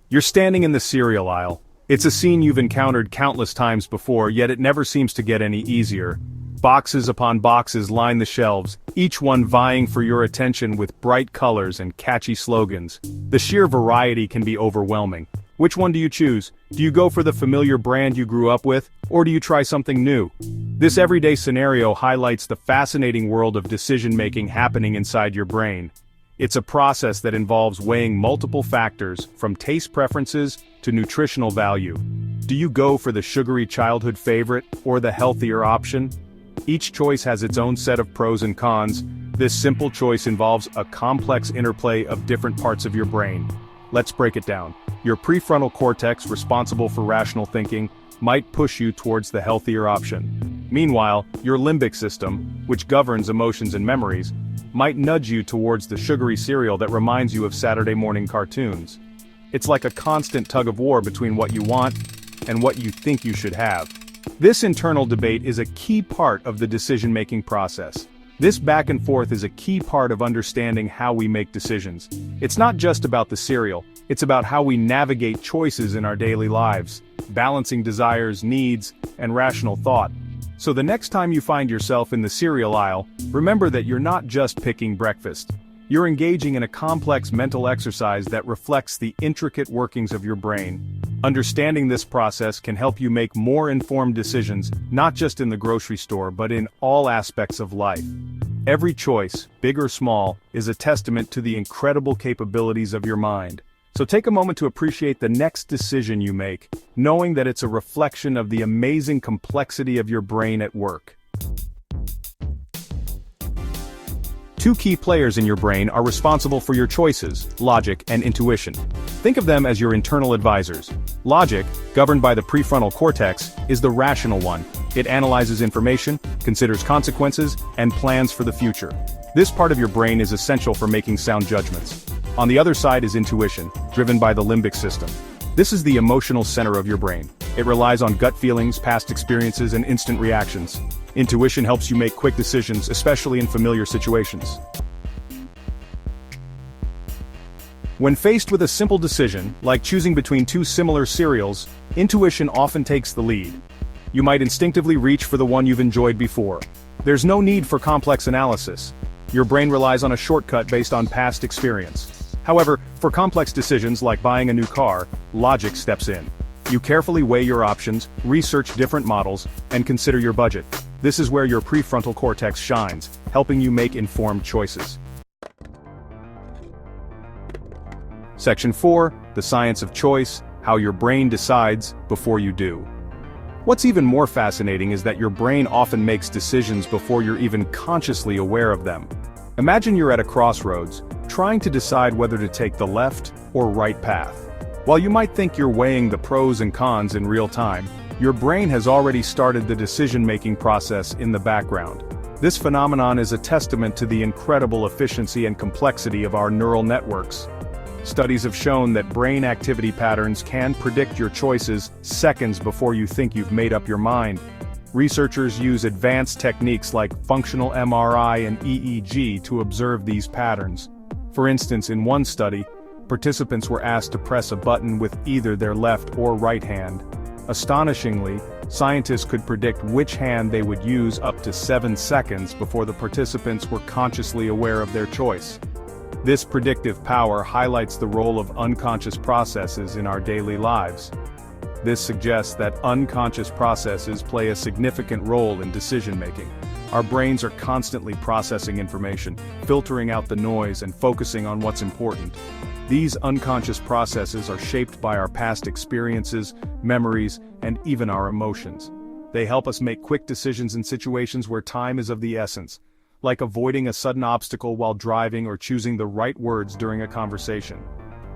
You're standing in the cereal aisle. It's a scene you've encountered countless times before, yet it never seems to get any easier. Boxes upon boxes line the shelves, each one vying for your attention with bright colors and catchy slogans. The sheer variety can be overwhelming. Which one do you choose? Do you go for the familiar brand you grew up with, or do you try something new? This everyday scenario highlights the fascinating world of decision-making happening inside your brain. It's a process that involves weighing multiple factors, from taste preferences to nutritional value. Do you go for the sugary childhood favorite, or the healthier option? Each choice has its own set of pros and cons. This simple choice involves a complex interplay of different parts of your brain. Let's break it down. Your prefrontal cortex, responsible for rational thinking, might push you towards the healthier option. Meanwhile, your limbic system, which governs emotions and memories, might nudge you towards the sugary cereal that reminds you of Saturday morning cartoons. It's like a constant tug of war between what you want and what you think you should have. This internal debate is a key part of the decision-making process. This back and forth is a key part of understanding how we make decisions. It's not just about the cereal, it's about how we navigate choices in our daily lives, balancing desires, needs, and rational thought. So the next time you find yourself in the cereal aisle, remember that you're not just picking breakfast. You're engaging in a complex mental exercise that reflects the intricate workings of your brain. Understanding this process can help you make more informed decisions, not just in the grocery store but in all aspects of life. Every choice, big or small, is a testament to the incredible capabilities of your mind. So take a moment to appreciate the next decision you make, knowing that it's a reflection of the amazing complexity of your brain at work. Two key players in your brain are responsible for your choices: logic and intuition. Think of them as your internal advisors. Logic, governed by the prefrontal cortex, is the rational one. It analyzes information, considers consequences, and plans for the future. This part of your brain is essential for making sound judgments. On the other side is intuition, driven by the limbic system. This is the emotional center of your brain. It relies on gut feelings, past experiences, and instant reactions. Intuition helps you make quick decisions, especially in familiar situations. When faced with a simple decision, like choosing between two similar cereals, intuition often takes the lead. You might instinctively reach for the one you've enjoyed before. There's no need for complex analysis. Your brain relies on a shortcut based on past experience. However, for complex decisions like buying a new car, logic steps in. You carefully weigh your options, research different models, and consider your budget. This is where your prefrontal cortex shines, helping you make informed choices. Section 4, The Science of Choice, How Your Brain Decides Before You Do. What's even more fascinating is that your brain often makes decisions before you're even consciously aware of them. Imagine you're at a crossroads, trying to decide whether to take the left or right path. While you might think you're weighing the pros and cons in real time, your brain has already started the decision-making process in the background. This phenomenon is a testament to the incredible efficiency and complexity of our neural networks. Studies have shown that brain activity patterns can predict your choices seconds before you think you've made up your mind. Researchers use advanced techniques like functional MRI and EEG to observe these patterns. For instance, in one study, participants were asked to press a button with either their left or right hand. Astonishingly, scientists could predict which hand they would use up to 7 seconds before the participants were consciously aware of their choice. This predictive power highlights the role of unconscious processes in our daily lives. This suggests that unconscious processes play a significant role in decision-making. Our brains are constantly processing information, filtering out the noise and focusing on what's important. These unconscious processes are shaped by our past experiences, memories, and even our emotions. They help us make quick decisions in situations where time is of the essence, like avoiding a sudden obstacle while driving or choosing the right words during a conversation.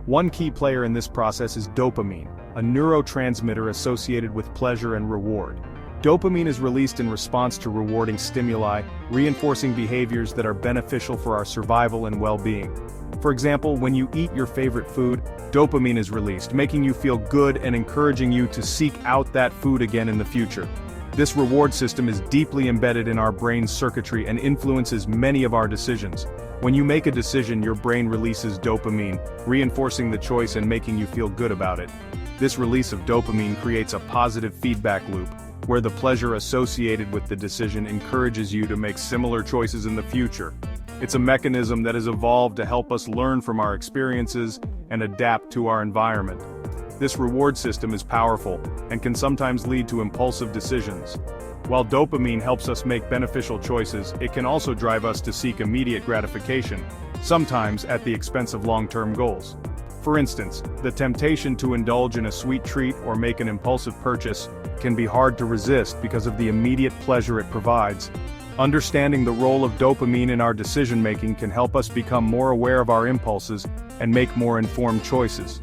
One key player in this process is dopamine, a neurotransmitter associated with pleasure and reward. Dopamine is released in response to rewarding stimuli, reinforcing behaviors that are beneficial for our survival and well-being. For example, when you eat your favorite food, dopamine is released, making you feel good and encouraging you to seek out that food again in the future. This reward system is deeply embedded in our brain's circuitry and influences many of our decisions. When you make a decision, your brain releases dopamine, reinforcing the choice and making you feel good about it. This release of dopamine creates a positive feedback loop, where the pleasure associated with the decision encourages you to make similar choices in the future. It's a mechanism that has evolved to help us learn from our experiences and adapt to our environment. This reward system is powerful and can sometimes lead to impulsive decisions. While dopamine helps us make beneficial choices, it can also drive us to seek immediate gratification, sometimes at the expense of long-term goals. For instance, the temptation to indulge in a sweet treat or make an impulsive purchase can be hard to resist because of the immediate pleasure it provides. Understanding the role of dopamine in our decision-making can help us become more aware of our impulses and make more informed choices.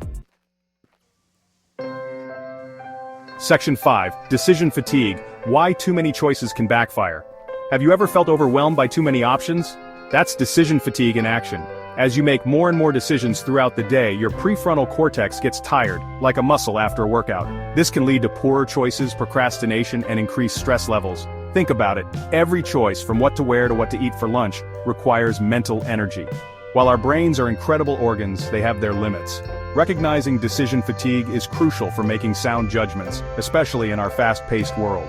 Section 5. Decision fatigue. Why too many choices can backfire. Have you ever felt overwhelmed by too many options? That's decision fatigue in action. As you make more and more decisions throughout the day, your prefrontal cortex gets tired, like a muscle after a workout. This can lead to poorer choices, procrastination, and increased stress levels. Think about it. Every choice, from what to wear to what to eat for lunch, requires mental energy. While our brains are incredible organs, they have their limits. Recognizing decision fatigue is crucial for making sound judgments, especially in our fast-paced world.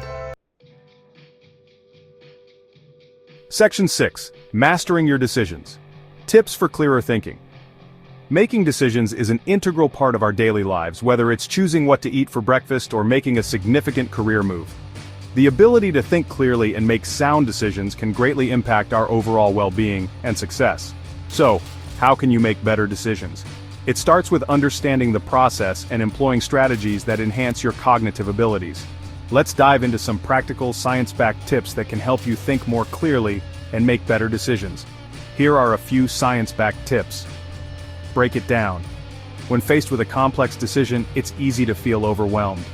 Section 6. Mastering your decisions. Tips for clearer thinking. Making decisions is an integral part of our daily lives, whether it's choosing what to eat for breakfast or making a significant career move. The ability to think clearly and make sound decisions can greatly impact our overall well-being and success. So, how can you make better decisions? It starts with understanding the process and employing strategies that enhance your cognitive abilities. Let's dive into some practical, science-backed tips that can help you think more clearly and make better decisions. Here are a few science-backed tips. Break it down. When faced with a complex decision, it's easy to feel overwhelmed.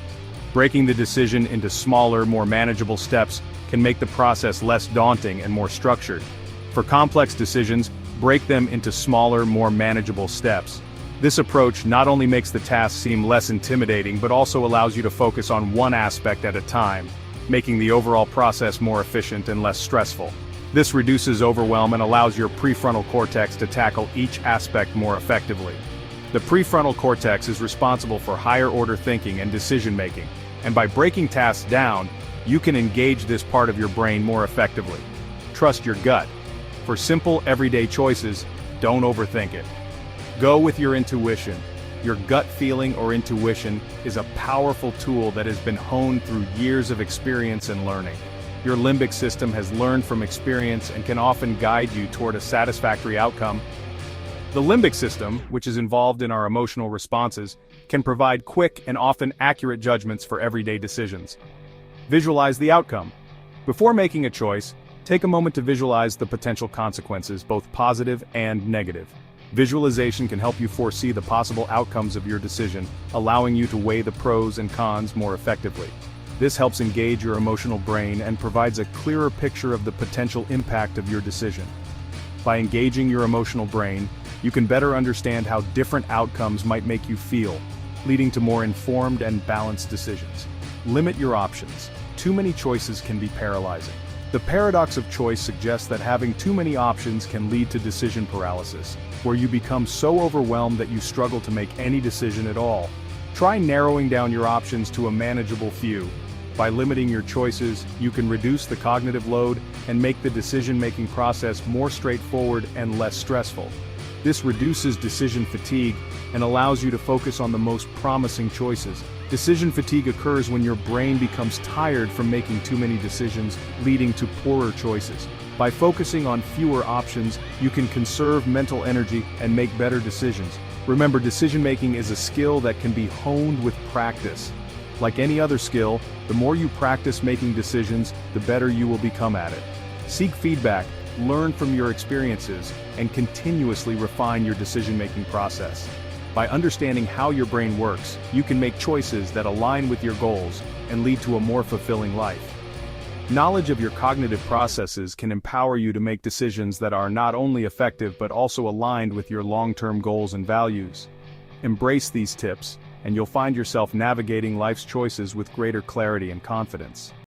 Breaking the decision into smaller, more manageable steps can make the process less daunting and more structured. For complex decisions, break them into smaller, more manageable steps. This approach not only makes the task seem less intimidating but also allows you to focus on one aspect at a time, making the overall process more efficient and less stressful. This reduces overwhelm and allows your prefrontal cortex to tackle each aspect more effectively. The prefrontal cortex is responsible for higher-order thinking and decision-making, and by breaking tasks down, you can engage this part of your brain more effectively. Trust your gut. For simple, everyday choices, don't overthink it. Go with your intuition. Your gut feeling or intuition is a powerful tool that has been honed through years of experience and learning. Your limbic system has learned from experience and can often guide you toward a satisfactory outcome. The limbic system, which is involved in our emotional responses, can provide quick and often accurate judgments for everyday decisions. Visualize the outcome. Before making a choice, take a moment to visualize the potential consequences, both positive and negative. Visualization can help you foresee the possible outcomes of your decision, allowing you to weigh the pros and cons more effectively. This helps engage your emotional brain and provides a clearer picture of the potential impact of your decision. By engaging your emotional brain, you can better understand how different outcomes might make you feel, leading to more informed and balanced decisions. Limit your options. Too many choices can be paralyzing. The paradox of choice suggests that having too many options can lead to decision paralysis, where you become so overwhelmed that you struggle to make any decision at all. Try narrowing down your options to a manageable few. By limiting your choices, you can reduce the cognitive load and make the decision-making process more straightforward and less stressful. This reduces decision fatigue and allows you to focus on the most promising choices. Decision fatigue occurs when your brain becomes tired from making too many decisions, leading to poorer choices. By focusing on fewer options, you can conserve mental energy and make better decisions. Remember, decision-making is a skill that can be honed with practice. Like any other skill, the more you practice making decisions, the better you will become at it. Seek feedback, learn from your experiences, and continuously refine your decision-making process. By understanding how your brain works, you can make choices that align with your goals and lead to a more fulfilling life. Knowledge of your cognitive processes can empower you to make decisions that are not only effective but also aligned with your long-term goals and values. Embrace these tips, and you'll find yourself navigating life's choices with greater clarity and confidence.